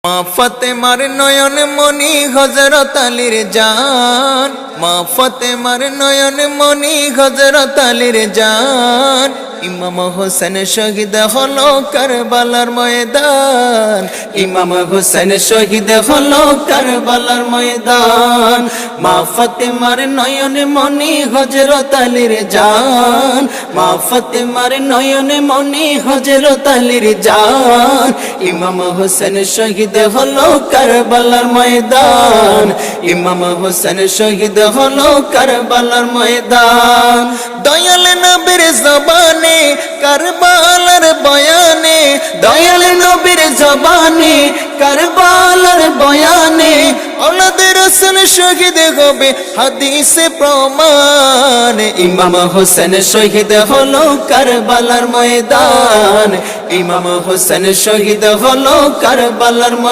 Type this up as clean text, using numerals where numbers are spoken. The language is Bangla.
মা ফাতেমার নয়ন মনি হযরত আলীর জান, মা ফাতেমার নয়ন মনি হযরত আলীর জান। ইমাম হোসেন শহীদ হলো কারবালার ময়দান, ইমাম হোসেন শহীদ হলো কারবালার ময়দান। মা ফাতেমার নয়ন মনি হযরত আলীর জান, মা ফাতেমার নয়ন মনি হযরত আলীর জান। ইমাম হোসেন শহীদ হলো কারবালার ময়দান, ইমাম হোসেন শহীদ হলো কারবালার ময়দান। দয়াল নবীর জবানে কারবালার বয়ানে, দয়াল নবীর জবানে কারবালার বয়ানে, औलाद रसूल शहीद होबे हादिसे प्रमाण। इमाम हुसैन शहीद हलो करबलार मैदान, इमाम हुसैन शहीद हलो करबलार मैदान।